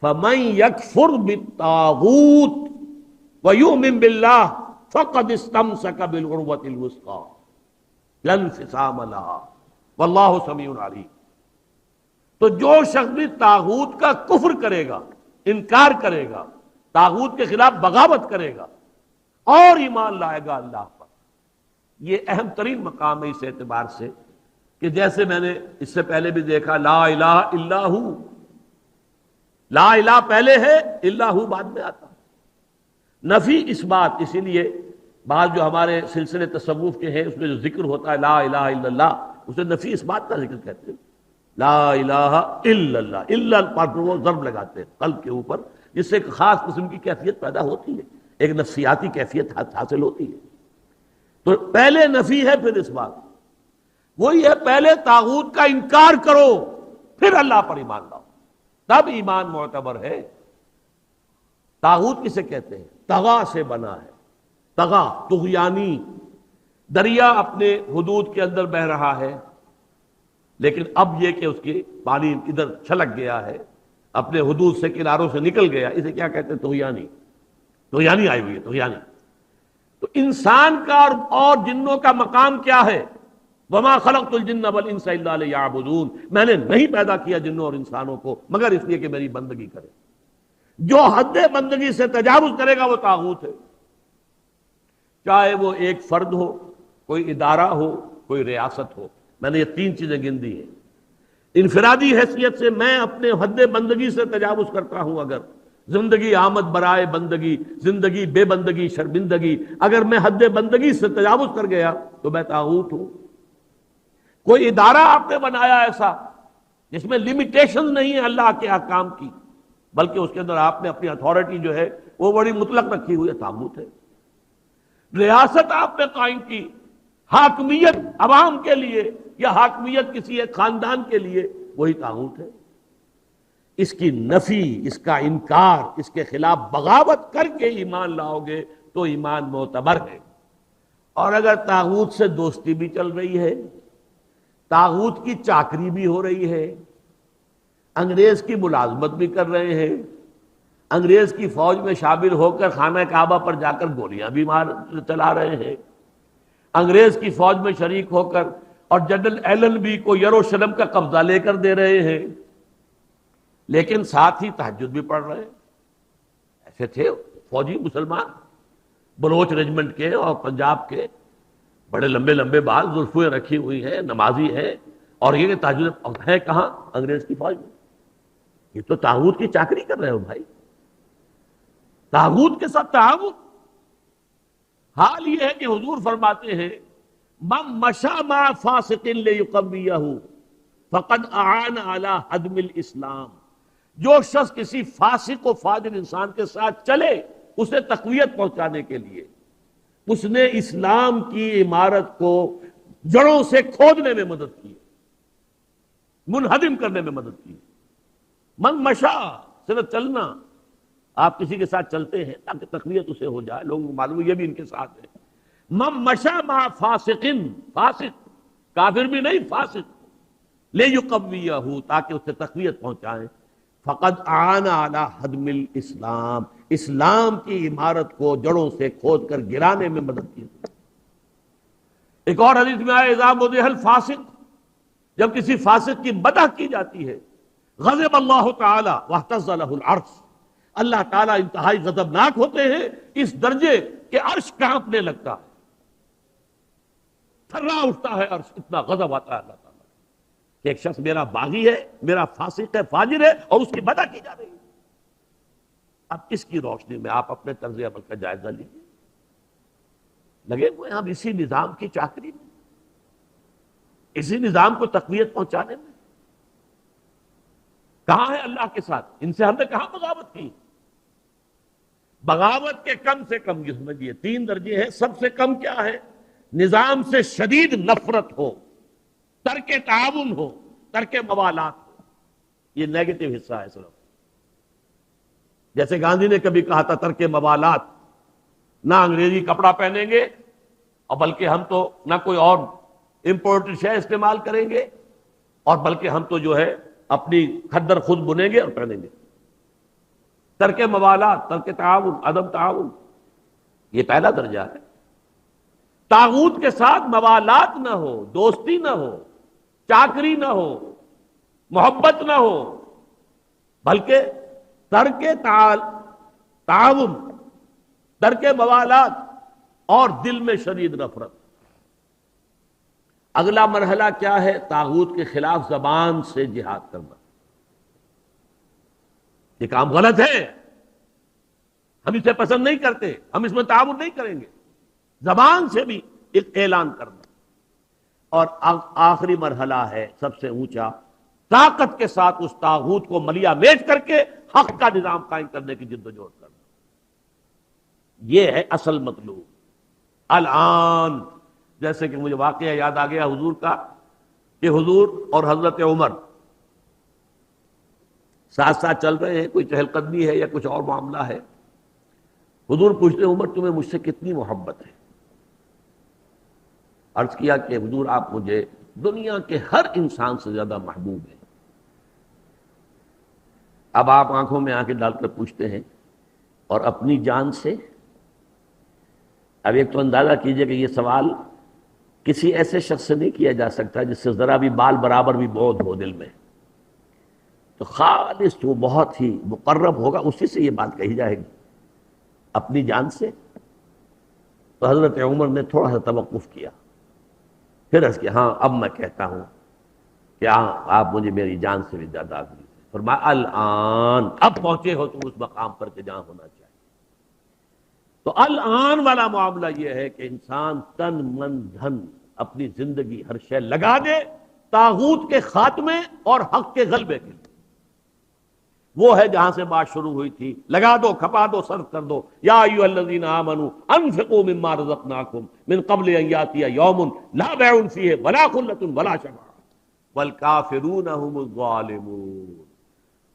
فمن یکفر بالطاغوت ویؤمن باللہ فقد استمسک بالعروۃ الوثقی لا انفصام لہا واللہ سمیع علیم۔ تو جو شخص بھی طاغوت کا کفر کرے گا، انکار کرے گا، طاغوت کے خلاف بغاوت کرے گا اور ایمان لائے گا اللہ پر، یہ اہم ترین مقام ہے اس اعتبار سے کہ جیسے میں نے اس سے پہلے بھی دیکھا لا الہ الا ہو، لا الہ پہلے ہے، الا ہو بعد میں آتا، نفی اس بات۔ اسی لیے بعض جو ہمارے سلسلے تصوف کے ہیں اس میں جو ذکر ہوتا ہے لا الہ الا اللہ، اسے نفی اس بات کا ذکر کہتے ہیں، لا الہ الا اللہ، الا پر وہ ضرب لگاتے ہیں قلب کے اوپر، جس سے ایک خاص قسم کی کیفیت پیدا ہوتی ہے، ایک نفسیاتی کیفیت حاصل ہوتی ہے۔ تو پہلے نفی ہے پھر اس بات، وہی ہے پہلے طاغوت کا انکار کرو پھر اللہ پر ایمان لاؤ، تب ایمان معتبر ہے۔ طاغوت کسے کہتے ہیں؟ طغا سے بنا ہے، طغا طغیانی، دریا اپنے حدود کے اندر بہہ رہا ہے لیکن اب یہ کہ اس کی پانی ادھر چھلک گیا ہے، اپنے حدود سے کناروں سے نکل گیا، اسے کیا کہتے ہیں؟ طغیانی، طغیانی آئی ہوئی ہے، طغیانی۔ تو انسان کا اور جنوں کا مقام کیا ہے؟ وما خلقت الجن والانس الا لیعبدون، میں نے نہیں پیدا کیا جنوں اور انسانوں کو مگر اس لیے کہ میری بندگی کرے۔ جو حد بندگی سے تجاوز کرے گا وہ طاغوت ہے، چاہے وہ ایک فرد ہو، کوئی ادارہ ہو، کوئی ریاست ہو۔ میں نے یہ تین چیزیں گن دی ہیں۔ انفرادی حیثیت سے میں اپنے حد بندگی سے تجاوز کرتا ہوں، اگر زندگی آمد برائے بندگی، زندگی بے بندگی شرمندگی، اگر میں حد بندگی سے تجاوز کر گیا تو میں طاغوت ہوں۔ کوئی ادارہ آپ نے بنایا ایسا جس میں لمیٹیشن نہیں ہے اللہ کے احکام کی، بلکہ اس کے اندر آپ نے اپنی اتھارٹی جو ہے وہ بڑی مطلق رکھی ہوئی ہے، طاغوت ہے۔ ریاست آپ نے قائم کی، حاکمیت عوام کے لیے یا حاکمیت کسی ایک خاندان کے لیے، وہی طاغوت ہے۔ اس کی نفی، اس کا انکار، اس کے خلاف بغاوت کر کے ایمان لاؤ گے تو ایمان معتبر ہے۔ اور اگر طاغوت سے دوستی بھی چل رہی ہے، طاغوت کی چاکری بھی ہو رہی ہے، انگریز کی ملازمت بھی کر رہے ہیں، انگریز کی فوج میں شامل ہو کر خانہ کعبہ پر جا کر گولیاں بھی چلا رہے ہیں، انگریز کی فوج میں شریک ہو کر اور جنرل ایلن بی کو یروشلم کا قبضہ لے کر دے رہے ہیں، لیکن ساتھ ہی تہجد بھی پڑھ رہے ہیں۔ ایسے تھے فوجی مسلمان بلوچ ریجمنٹ کے اور پنجاب کے، بڑے لمبے لمبے بال، زلفیں رکھی ہوئی ہیں، نمازی ہیں، اور یہ کہ تہجد ہے کہاں؟ انگریز کی فوج میں۔ یہ تو طاغوت کی چاکری کر رہے ہو بھائی، طاغوت کے ساتھ تعاون۔ حال یہ ہے کہ حضور فرماتے ہیں من مشى مع فاسق ليقويه فقد اعان على هدم الاسلام، جو شخص کسی فاسق و فاجر انسان کے ساتھ چلے اسے تقویت پہنچانے کے لیے، اس نے اسلام کی عمارت کو جڑوں سے کھودنے میں مدد کی، منہدم کرنے میں مدد کی۔ من مشا صرف چلنا، آپ کسی کے ساتھ چلتے ہیں تاکہ تقویت اسے ہو جائے، لوگوں کو معلوم یہ بھی ان کے ساتھ ہے۔ من مشا مع فاسقن، فاسق کافر بھی نہیں، فاسق، لیقویہ، تاکہ اسے تقویت پہنچائیں، فقد اعان علی ہدم الاسلام، اسلام کی عمارت کو جڑوں سے کھود کر گرانے میں مدد کی۔ ایک اور حدیث میں آیا اذا مدح الفاسق، جب کسی فاسق کی مدح کی جاتی ہے، غضب اللہ تعالی واہتز لہ العرش، اللہ تعالیٰ انتہائی غضبناک ہوتے ہیں اس درجے کہ عرش کانپنے لگتا ہے، تھرا اٹھتا ہے عرش، اتنا غضب آتا ہے اللہ تعالیٰ کہ ایک شخص میرا باغی ہے، میرا فاسق ہے، فاجر ہے، اور اس کی مدح کی جا رہی ہے۔ اب اس کی روشنی میں آپ اپنے طرز عمل کا جائزہ لیجیے، لگے ہوئے ہم اسی نظام کی چاکری میں، اسی نظام کو تقویت پہنچانے میں۔ کہاں ہے اللہ کے ساتھ؟ ان سے ہم نے کہاں بغاوت کی؟ بغاوت کے کم سے کم یہ سمجھیے تین درجے ہیں۔ سب سے کم کیا ہے؟ نظام سے شدید نفرت ہو، ترک تعاون ہو، ترک موالات ہو، یہ نیگیٹو حصہ ہے صرف۔ جیسے گاندھی نے کبھی کہا تھا ترک موالات، نہ انگریزی کپڑا پہنیں گے اور بلکہ ہم تو نہ کوئی اور امپورٹڈ شے استعمال کریں گے، اور بلکہ ہم تو جو ہے اپنی کھدر خود بنیں گے اور پہنیں گے۔ ترک موالات، ترک تعاون، عدم تعاون، یہ پہلا درجہ ہے۔ طاغوت کے ساتھ موالات نہ ہو، دوستی نہ ہو، چاکری نہ ہو، محبت نہ ہو، بلکہ ترک تعاون، ترک موالات اور دل میں شدید نفرت۔ اگلا مرحلہ کیا ہے؟ طاغوت کے خلاف زبان سے جہاد کرنا۔ یہ کام غلط ہے، ہم اسے پسند نہیں کرتے، ہم اس میں تعاون نہیں کریں گے، زبان سے بھی ایک اعلان کرنا۔ اور آخری مرحلہ ہے سب سے اونچا، طاقت کے ساتھ اس طاغوت کو ملیا میٹ کر کے حق کا نظام قائم کرنے کی جد و جہد کرنا۔ یہ ہے اصل مطلوب۔ الان جیسے کہ مجھے واقعہ یاد آ گیا حضور کا، کہ حضور اور حضرت عمر ساتھ ساتھ چل رہے ہیں، کوئی چہل قدمی ہے یا کچھ اور معاملہ ہے۔ حضور پوچھتے ہیں عمر تمہیں مجھ سے کتنی محبت ہے؟ عرض کیا کہ حضور آپ مجھے دنیا کے ہر انسان سے زیادہ محبوب ہیں۔ اب آپ آنکھوں میں آنکھیں ڈال کر پوچھتے ہیں اور اپنی جان سے؟ اب ایک تو اندازہ کیجئے کہ یہ سوال کسی ایسے شخص سے نہیں کیا جا سکتا جس سے ذرا بھی بال برابر بھی بودھ ہو دل میں، تو خالص وہ بہت ہی مقرب ہوگا، اسی سے یہ بات کہی جائے گی۔ اپنی جان سے؟ تو حضرت عمر نے تھوڑا سا توقف کیا، پھر عرض کیا ہاں اب میں کہتا ہوں کہ آپ مجھے میری جان سے بھی زیادہ عزیز ہیں۔ فرمایا الان، اب پہنچے ہو تم اس مقام پر کہ جہاں ہونا چاہیے۔ تو الان والا معاملہ یہ ہے کہ انسان تن من دھن اپنی زندگی ہر شے لگا دے طاغوت کے خاتمے اور حق کے غلبے کے لیے۔ وہ ہے جہاں سے بات شروع ہوئی تھی، لگا دو، کھپا دو، صرف کر دو۔ یا ایھا الذین آمنوا انفقوا مما رزقناکم من قبل ان یاتی یوم لا بیع فیہ ولا خلۃ ولا شفاعۃ والکافرون هم الظالمون۔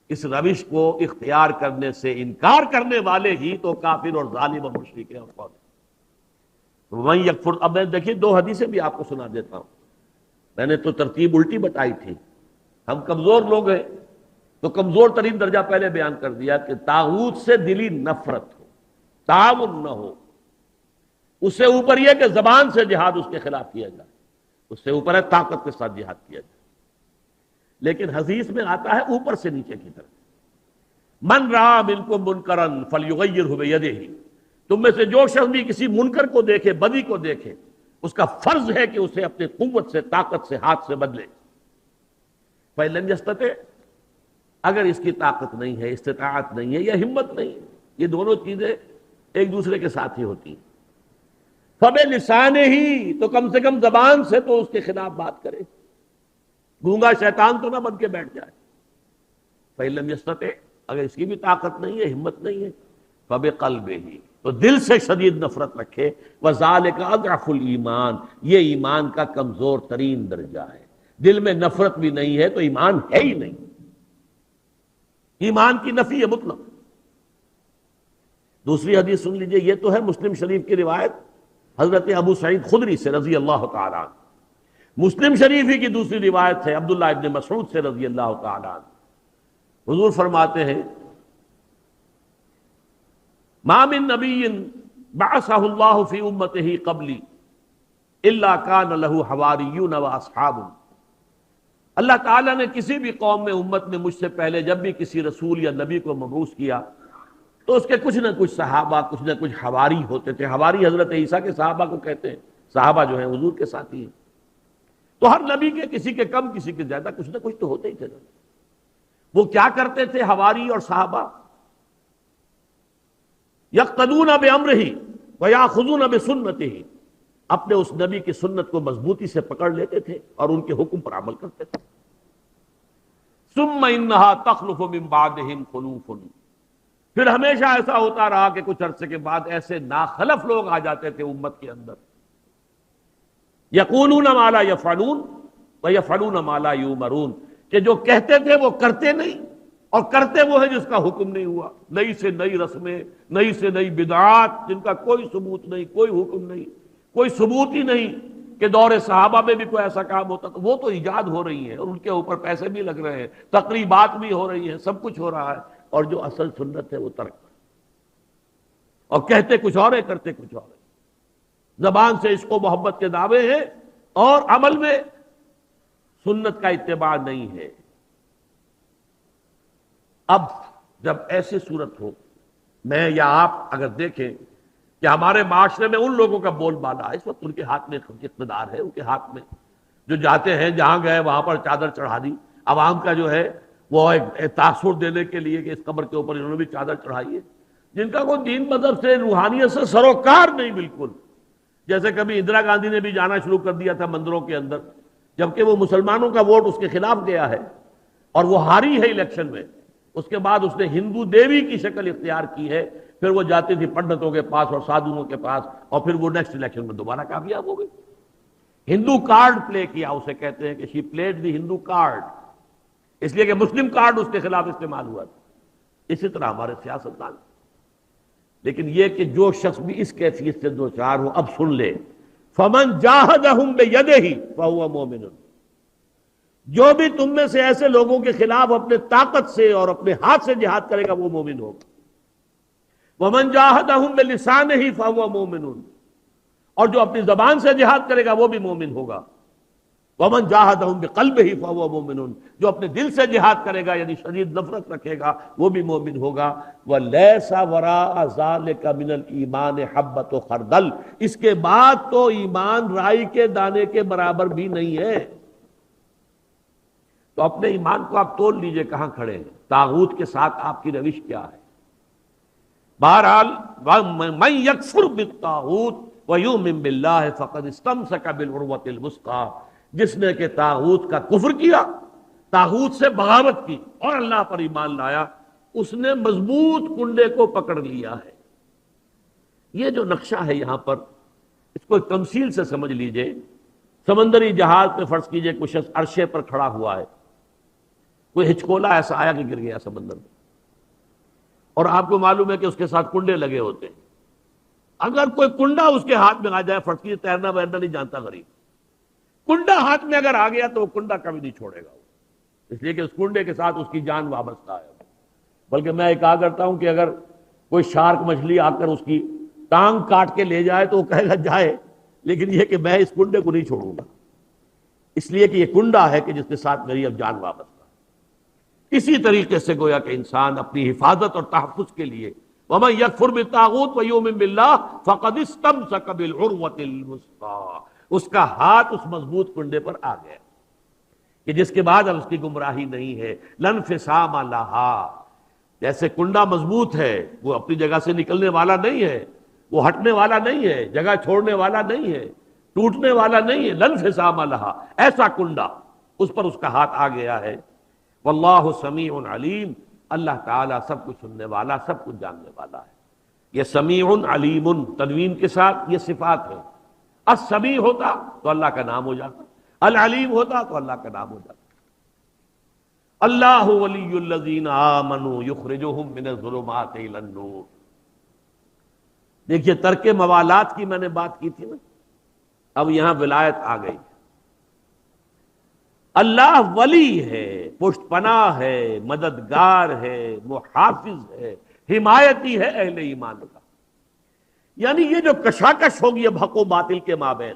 اس روش کو اختیار کرنے سے انکار کرنے والے ہی تو کافر اور ظالم اور مشرک ہیں۔ اور کون ہے؟ وَمَن یکفر، اب میں دیکھیے دو حدیثیں بھی آپ کو سنا دیتا ہوں، میں نے تو ترتیب الٹی بتائی تھی، ہم کمزور لوگ ہیں تو کمزور ترین درجہ پہلے بیان کر دیا کہ طاغوت سے دلی نفرت ہو، تعاون نہ ہو۔ اس سے اوپر یہ کہ زبان سے جہاد اس کے خلاف کیا جائے، اس سے اوپر ہے طاقت کے ساتھ جہاد کیا جائے۔ لیکن حدیث میں آتا ہے اوپر سے نیچے کی طرف، من رأى منکم منکرا فلیغیرہ بیدہ، تم میں سے جو شخص بھی کسی منکر کو دیکھے، بدی کو دیکھے، اس کا فرض ہے کہ اسے اپنے قوت سے، طاقت سے، ہاتھ سے بدلے۔ فإن لم يستطع، اگر اس کی طاقت نہیں ہے، استطاعت نہیں ہے یا ہمت نہیں ہے، یہ دونوں چیزیں ایک دوسرے کے ساتھ ہی ہوتی ہیں، فبلسانہ، تو کم سے کم زبان سے تو اس کے خلاف بات کرے، گونگا شیطان تو نہ بن کے بیٹھ جائے۔ فإن لم يستطع، اگر اس کی بھی طاقت نہیں ہے، ہمت نہیں ہے، فبقلبہ، تو دل سے شدید نفرت رکھے، وذالک اضعف الایمان، یہ ایمان کا کمزور ترین درجہ ہے۔ دل میں نفرت بھی نہیں ہے تو ایمان ہے ہی نہیں، ایمان کی نفی ہے مطلق۔ دوسری حدیث سن لیجئے، یہ تو ہے مسلم شریف کی روایت حضرت ابو سعید خدری سے رضی اللہ تعالی عنہ۔ مسلم شریف ہی کی دوسری روایت ہے عبداللہ ابن مسعود سے رضی اللہ تعالی عنہ۔ حضور فرماتے ہیں ما من نبی بعثہ اللہ فی امتہ قبلی الا کان لہ حواریون و اصحاب۔ اللہ تعالیٰ نے کسی بھی قوم میں، امت میں مجھ سے پہلے جب بھی کسی رسول یا نبی کو مبعوث کیا تو اس کے کچھ نہ کچھ صحابہ، کچھ نہ کچھ حواری ہوتے تھے۔ حواری حضرت عیسیٰ کے صحابہ کو کہتے ہیں، صحابہ جو ہیں حضور کے ساتھی ہیں۔ تو ہر نبی کے کسی کے کم کسی کے زیادہ کچھ نہ کچھ تو ہوتے ہی تھے۔ وہ کیا کرتے تھے حواری اور صحابہ؟ یقتدون بامرہ ویاخذون بسنتہ، اپنے اس نبی کی سنت کو مضبوطی سے پکڑ لیتے تھے اور ان کے حکم پر عمل کرتے تھے۔ ثم انہا تخلف من بعدہم خلوف، پھر ہمیشہ ایسا ہوتا رہا کہ کچھ عرصے کے بعد ایسے ناخلف لوگ آ جاتے تھے امت کے اندر، یقولون ما لا یفعلون ویفعلون ما لا یؤمرون، کہ جو کہتے تھے وہ کرتے نہیں اور کرتے وہ ہے جس کا حکم نہیں ہوا۔ نئی سے نئی رسمیں، نئی سے نئی بدعات جن کا کوئی ثبوت نہیں، کوئی حکم نہیں، کوئی ثبوت ہی نہیں کہ دور صحابہ میں بھی کوئی ایسا کام ہوتا، تو وہ تو ایجاد ہو رہی ہے اور ان کے اوپر پیسے بھی لگ رہے ہیں، تقریبات بھی ہو رہی ہیں، سب کچھ ہو رہا ہے، اور جو اصل سنت ہے وہ ترک کر، اور کہتے کچھ اور ہے کرتے کچھ اور ہے۔ زبان سے عشق و محبت کے دعوے ہیں اور عمل میں سنت کا اتباع نہیں ہے۔ اب جب ایسی صورت ہو، میں یا آپ اگر دیکھیں کہ ہمارے معاشرے میں ان لوگوں کا بول بالا ہے، اس وقت ان کے ہاتھ میں اقتدار ہے، ان کے ہاتھ میں جو جاتے ہیں جہاں گئے وہاں پر چادر چڑھا دی، عوام کا جو ہے وہ ایک تاثر دینے کے لیے کہ اس قبر کے اوپر انہوں نے بھی چادر چڑھائی ہے، جن کا کوئی دین مذہب سے روحانیت سے سروکار نہیں بالکل۔ جیسے کبھی اندرا گاندھی نے بھی جانا شروع کر دیا تھا مندروں کے اندر، جبکہ وہ مسلمانوں کا ووٹ اس کے خلاف گیا ہے اور وہ ہاری ہے الیکشن میں۔ اس کے بعد اس نے ہندو دیوی کی شکل اختیار کی ہے، پھر وہ جاتی تھی پنڈتوں کے پاس اور سادھوؤں کے پاس، اور پھر وہ نیکسٹ الیکشن میں دوبارہ کامیاب ہو گئی۔ ہندو کارڈ پلے کیا، اسے کہتے ہیں کہ شی پلیڈ دی ہندو کارڈ، اس لیے کہ مسلم کارڈ اس کے خلاف استعمال ہوا تھا۔ اسی طرح ہمارے سیاستدان، لیکن یہ کہ جو شخص بھی اس کیفیت سے دو چار ہو، اب سن لے، فمن جاہدہم بیدہ فہو مومن، جو بھی تم میں سے ایسے لوگوں کے خلاف اپنے طاقت سے اور اپنے ہاتھ سے جہاد کرے گا وہ مومن ہوگا۔ ومن جاہدہم بلسانہ فہو مومن، اور جو اپنی زبان سے جہاد کرے گا وہ بھی مومن ہوگا۔ ومن جاہدہم بقلبہ فہو مومن، جو اپنے دل سے جہاد کرے گا یعنی شدید نفرت رکھے گا وہ بھی مومن ہوگا۔ ولیس وراء ذلک من الایمان حبۃ خردل، اس کے بعد تو ایمان رائی کے دانے کے برابر بھی نہیں ہے۔ تو اپنے ایمان کو آپ تول لیجئے کہاں کھڑے ہیں، طاغوت کے ساتھ آپ کی روش کیا ہے۔ بہرحال من یکفر بالطاغوت ویؤمن باللہ فقد استمسک بالعروۃ الوثقی، جس نے کہ طاغوت کا کفر کیا، طاغوت سے بغاوت کی اور اللہ پر ایمان لایا، اس نے مضبوط کنڈے کو پکڑ لیا ہے۔ یہ جو نقشہ ہے یہاں پر، اس کو ایک تمثیل سے سمجھ لیجئے۔ سمندری جہاز پہ فرض کیجئے کوئی شخص عرشے پر کھڑا ہوا ہے، کوئی ہچکولا ایسا آیا کہ گر گیا سمندر میں، اور آپ کو معلوم ہے کہ اس کے ساتھ کنڈے لگے ہوتے ہیں۔ اگر کوئی کنڈا اس کے ہاتھ میں آ جائے، فرض کیجئے تیرنا ویرنا نہیں جانتا غریب، کنڈا ہاتھ میں اگر آ گیا تو وہ کنڈا کبھی نہیں چھوڑے گا، اس لیے کہ اس کنڈے کے ساتھ اس کی جان وابستہ ہے۔ بلکہ میں کہا کرتا ہوں کہ اگر کوئی شارک مچھلی آ کر اس کی ٹانگ کاٹ کے لے جائے تو وہ کہے گا جائے، لیکن یہ کہ میں اس کنڈے کو نہیں چھوڑوں گا، اس لیے کہ یہ کنڈا ہے کہ جس کے ساتھ میری اب جان وابستہ ہے۔ اسی طریقے سے گویا کہ انسان اپنی حفاظت اور تحفظ کے لیے وَمَن يَكْفُرْ بِالطَّاغُوتِ وَيُؤْمِن بِاللَّهِ فَقَدِ اسْتَمْسَكَ بِالْعُرْوَةِ الْوُثْقَىٰ، اس کا ہاتھ اس مضبوط کنڈے پر آ گیا کہ جس کے بعد اب اس کی گمراہی نہیں ہے۔ لَا انفصام لَهَا، جیسے کنڈا مضبوط ہے، وہ اپنی جگہ سے نکلنے والا نہیں ہے، وہ ہٹنے والا نہیں ہے، جگہ چھوڑنے والا نہیں ہے، ٹوٹنے والا نہیں ہے۔ لَا انفصام لَهَا، ایسا کنڈا اس پر اس کا ہاتھ آ گیا ہے۔ واللہ سمیع علیم، اللہ تعالیٰ سب کچھ سننے والا، سب کچھ جاننے والا ہے۔ یہ سمیع علیم تنوین کے ساتھ یہ صفات ہے۔ السمیع ہوتا تو اللہ کا نام ہو جاتا، العلیم ہوتا تو اللہ کا نام ہو جاتا۔ اللہ ولی الذین آمنوا یخرجہم من الظلمات الی النور۔ دیکھیے ترک موالات کی میں نے بات کی تھی نا، اب یہاں ولایت آ گئی۔ اللہ ولی ہے، پشت پناہ ہے، مددگار ہے، محافظ ہے، حمایتی ہے اہل ایمان کا۔ یعنی یہ جو کشاکش ہوگی اب حق و باطل کے مابین،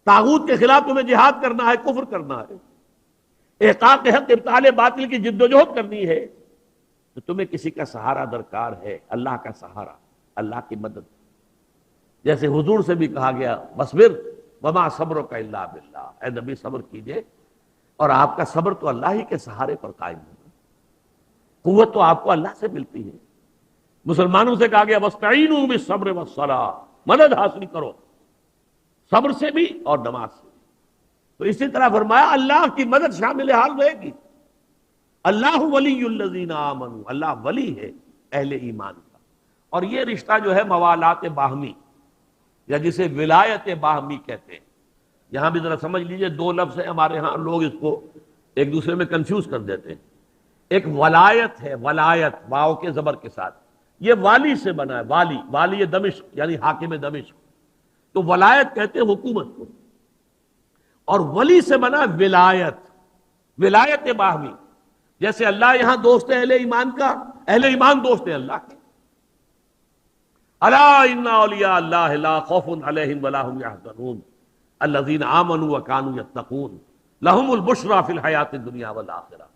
طاغوت کے خلاف تمہیں جہاد کرنا ہے، کفر کرنا ہے، احقاق حق ابطال باطل کی جد و جہد کرنی ہے، تو تمہیں کسی کا سہارا درکار ہے، اللہ کا سہارا، اللہ کی مدد۔ جیسے حضور سے بھی کہا گیا وَاصْبِرْ وَمَا صَبْرُكَ إِلَّا بِاللَّهِ، اے نبی صبر کیجئے، اور آپ کا صبر تو اللہ ہی کے سہارے پر قائم ہے، قوت تو آپ کو اللہ سے ملتی ہے۔ مسلمانوں سے کہا گیا وَاسْتَعِينُوا بِالصَّبْرِ وَالصَّلَاةِ، مدد حاصل کرو صبر سے بھی اور نماز سے۔ تو اسی طرح فرمایا اللہ کی مدد شامل حال رہے گی۔ اللہ ولی الذین آمنوا، اللہ ولی ہے اہل ایمان کا۔ اور یہ رشتہ جو ہے موالات باہمی یا جسے ولایت باہمی کہتے ہیں، یہاں بھی ذرا سمجھ لیجئے، دو لفظ ہیں ہمارے ہاں، لوگ اس کو ایک دوسرے میں کنفیوز کر دیتے ہیں۔ ایک ولایت ہے، ولایت واو کے زبر کے ساتھ، یہ والی سے بنا ہے، والی، والی دمشق یعنی حاکم دمشق، تو ولایت کہتے ہیں حکومت کو، اور ولی سے بنا ولایت، ولایت باہمی، جیسے اللہ یہاں دوست ہے اہل ایمان کا، اہل ایمان دوست ہے اللہ کے۔ الا ان اولیاء اللہ لا خوف علیہم ولا هم يحزنون الذین آمنوا وكانوا يتقون لهم البشرى فی الحیات الدنیا والآخرہ۔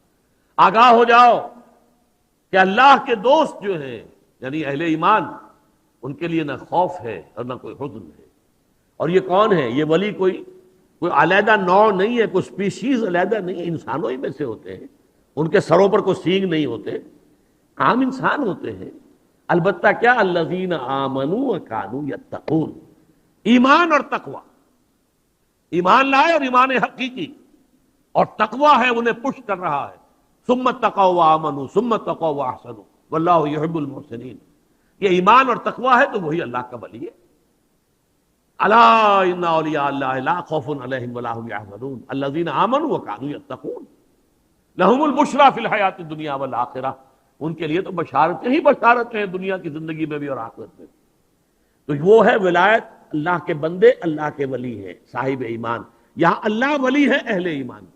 آگاہ ہو جاؤ کہ اللہ کے دوست جو ہیں یعنی اہل ایمان، ان کے لیے نہ خوف ہے اور نہ کوئی حزن ہے۔ اور یہ کون ہے؟ یہ ولی کوئی علیحدہ نوع نہیں ہے، کوئی سپیشیز علیحدہ نہیں ہے، انسانوں ہی میں سے ہوتے ہیں، ان کے سروں پر کوئی سینگ نہیں ہوتے، عام انسان ہوتے ہیں۔ البتہ کیا؟ الذین آمنوا وکانوا یتقون، ایمان اور تقوی، ایمان لائے اور ایمان حقیقی، اور تقوی ہے انہیں پش کر رہا ہے۔ ثم اتقوا وآمنوا ثم اتقوا واحسنوا واللہ یحب المحسنین۔ یہ ایمان اور تقوی ہے تو وہی اللہ کا ولی ہے۔ الا ان اولیاء اللہ لا خوف علیہم ولا هم يحزنون الذین آمنوا وكانوا يتقون لهم البشرى فی الحیات الدنیا والآخرہ۔ ان کے لیے تو بشارتیں ہی بشارتیں ہیں دنیا کی زندگی میں بھی اور آخرت میں۔ تو وہ ہے ولایت، اللہ کے بندے اللہ کے ولی ہے، صاحب ایمان۔ یہاں اللہ ولی ہے اہل ایمان کا،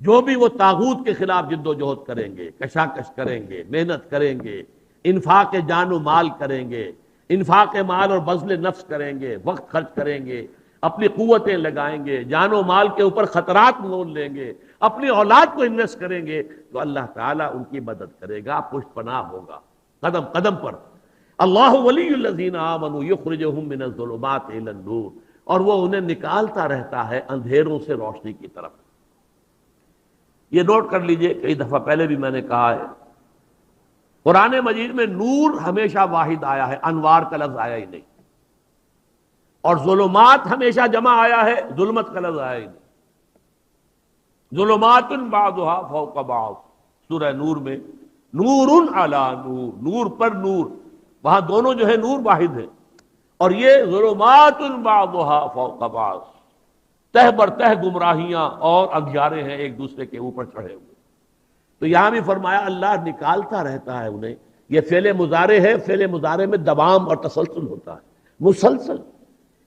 جو بھی وہ طاغوت کے خلاف جد و جہد کریں گے، کشاکش کریں گے، محنت کریں گے، انفاق جان و مال کریں گے، انفاق مال اور بذل نفس کریں گے، وقت خرچ کریں گے، اپنی قوتیں لگائیں گے، جان و مال کے اوپر خطرات مول لیں گے، اپنی اولاد کو انویسٹ کریں گے، تو اللہ تعالیٰ ان کی مدد کرے گا، پشت پناہ ہوگا قدم قدم پر۔ اللہ ولی الذین آمنوا یخرجہم من الظلمات الی النور، اور وہ انہیں نکالتا رہتا ہے اندھیروں سے روشنی کی طرف۔ یہ نوٹ کر لیجئے، کئی دفعہ پہلے بھی میں نے کہا ہے، قرآن مجید میں نور ہمیشہ واحد آیا ہے، انوار کا لفظ آیا ہی نہیں، اور ظلمات ہمیشہ جمع آیا ہے، ظلمت کا لفظ آیا ہی نہیں۔ ظلمات بعضها فوق بعض، سورہ نور میں نور علی نور، نور پر نور، وہاں دونوں جو ہے نور واحد ہے، اور یہ ظلمات بعضها فوق بعض، تہ بر تہ گمراہیاں اور اندھیارے ہیں ایک دوسرے کے اوپر چڑھے ہوئے۔ تو یہاں بھی فرمایا اللہ نکالتا رہتا ہے انہیں۔ یہ فعل مضارع ہے، فعل مضارع میں دوام اور تسلسل ہوتا ہے، مسلسل،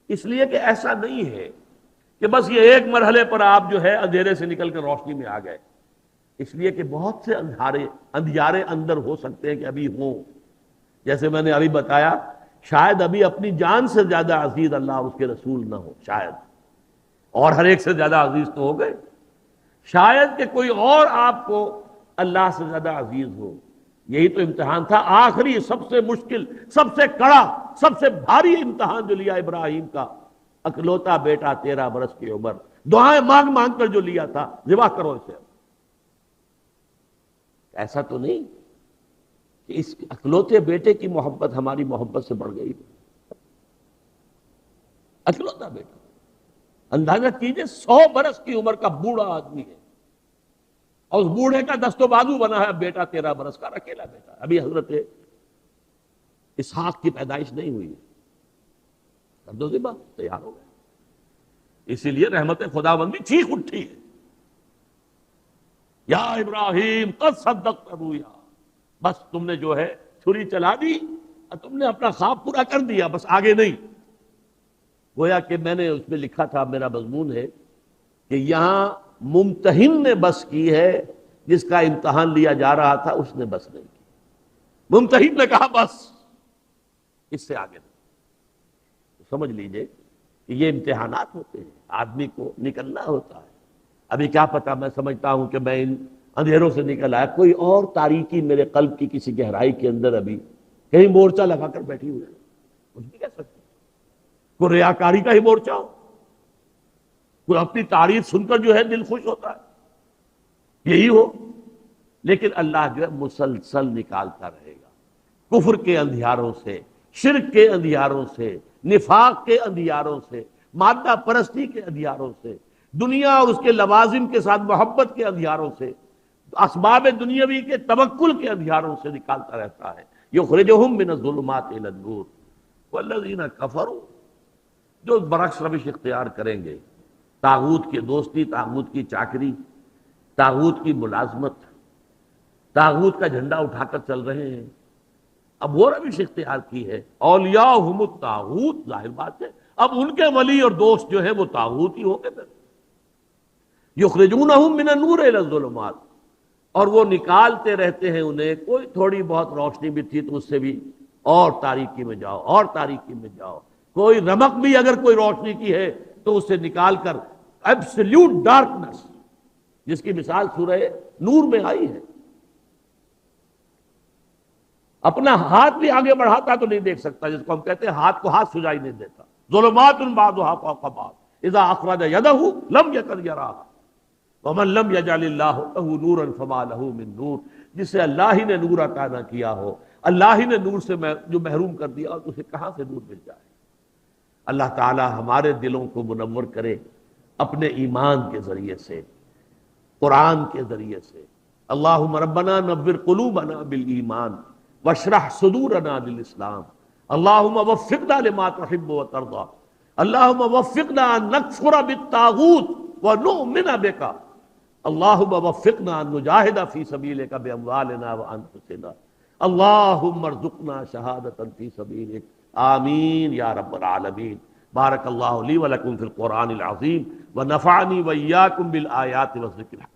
اس لیے کہ ایسا نہیں ہے کہ بس یہ ایک مرحلے پر آپ جو ہے اندھیرے سے نکل کے روشنی میں آ گئے، اس لیے کہ بہت سے اندھیارے اندر ہو سکتے ہیں کہ ابھی ہوں۔ جیسے میں نے ابھی بتایا، شاید ابھی اپنی جان سے زیادہ عزیز اللہ اور اس کے رسول نہ ہو، شاید، اور ہر ایک سے زیادہ عزیز تو ہو گئے، شاید کہ کوئی اور آپ کو اللہ سے زیادہ عزیز ہو۔ یہی تو امتحان تھا، آخری سب سے مشکل، سب سے کڑا، سب سے بھاری امتحان جو لیا ابراہیم کا، اکلوتا بیٹا 13 برس کی عمر، دعائیں مانگ مانگ کر جو لیا تھا، ذبح کرو اسے۔ ایسا تو نہیں کہ اس اکلوتے بیٹے کی محبت ہماری محبت سے بڑھ گئی۔ اکلوتا بیٹا، اندازہ کیجئے 100 برس کی عمر کا بوڑھا آدمی ہے، اور اس بوڑھے کا دست و بازو بنا ہے بیٹا 13 برس کا، اکیلا بیٹا، ابھی حضرت اسحاق کی پیدائش نہیں ہوئی، کر دو ذبح، تیار ہو گئے۔ اسی لیے رحمت خداوندی چیخ اٹھی ہے، یا ابراہیم قد صدقت رؤیا، بس تم نے جو ہے چھری چلا دی اور تم نے اپنا خواب پورا کر دیا، بس آگے نہیں۔ گویا کہ میں نے اس میں لکھا تھا، میرا مضمون ہے کہ یہاں ممتحن نے بس کی ہے، جس کا امتحان لیا جا رہا تھا اس نے بس نہیں کی۔ ممتحن نے کہا بس اس سے آگے نہیں۔ سمجھ لیجئے کہ یہ امتحانات ہوتے ہیں، آدمی کو نکلنا ہوتا ہے۔ ابھی کیا پتا، میں سمجھتا ہوں کہ میں ان اندھیروں سے نکل آیا، کوئی اور تاریکی میرے قلب کی کسی گہرائی کے اندر ابھی کہیں مورچہ لگا کر بیٹھی ہوئی ہے، کچھ بھی کہہ سکتے، کوئی ریاکاری کا ہی مورچہ ہو، کوئی اپنی تعریف سن کر جو ہے دل خوش ہوتا ہے، یہی ہو۔ لیکن اللہ جو ہے مسلسل نکالتا رہے گا، کفر کے اندھیاروں سے، شرک کے اندھیاروں سے، نفاق کے اندھیاروں سے، مادہ پرستی کے اندھیاروں سے، دنیا اور اس کے لوازم کے ساتھ محبت کے اندھیاروں سے، اسباب دنیاوی کے توکل کے اندھیاروں سے نکالتا رہتا ہے۔ یخرجہم من الظلمات الی النور والذین کفروا، جو برعکس روش اختیار کریں گے، طاغوت کی دوستی، طاغوت کی چاکری، طاغوت کی ملازمت، طاغوت کا جھنڈا اٹھا کر چل رہے ہیں، اب وہ روش اختیار کی ہے، اولیاءہم الطاغوت، ظاہر بات ہے اب ان کے ولی اور دوست جو ہے وہ طاغوت ہی ہوں گے۔ پھر یخرجونہم من النور الی الظلمات، اور وہ نکالتے رہتے ہیں انہیں، کوئی تھوڑی بہت روشنی بھی تھی تو اس سے بھی اور تاریکی میں جاؤ، اور تاریکی میں جاؤ، کوئی رمق بھی اگر کوئی روشنی کی ہے تو اسے نکال کر ایبسلیوٹ ڈارکنس، جس کی مثال سورہ نور میں آئی ہے۔ اپنا ہاتھ بھی آگے بڑھاتا تو نہیں دیکھ سکتا، جس کو ہم کہتے ہیں ہاتھ کو ہاتھ سجائی نہیں دیتا۔ ظلمات بعضها فوق بعض اذا اخرج يده لم يكن يراها ومن لم يجعل الله له نورا فما له من نور، جسے اللہ ہی نے نور عطا نہ کیا ہو، اللہ ہی نے نور سے جو محروم کر دیا، اسے کہاں سے نور مل جائے۔ اللہ تعالی ہمارے دلوں کو منور کرے اپنے ایمان کے ذریعے سے، قرآن کے ذریعے سے۔ اللہم ربنا نور قلوبنا بالایمان واشرح صدورنا للاسلام، اللہم وفقنا لما تحب وترضى، اللہم وفقنا ان نکفر بالطاغوت ونؤمن بک، اللہم وفقنا ان نجاہد فی سبیلک باموالنا وانفسنا، اللہم ارزقنا شہادۃ فی سبیلک، آمین یا رب العالمین۔ بارک اللہ لی ولکم فی القرآن العظیم ونفعنی وإیاکم بالآیات والذکر الحکیم۔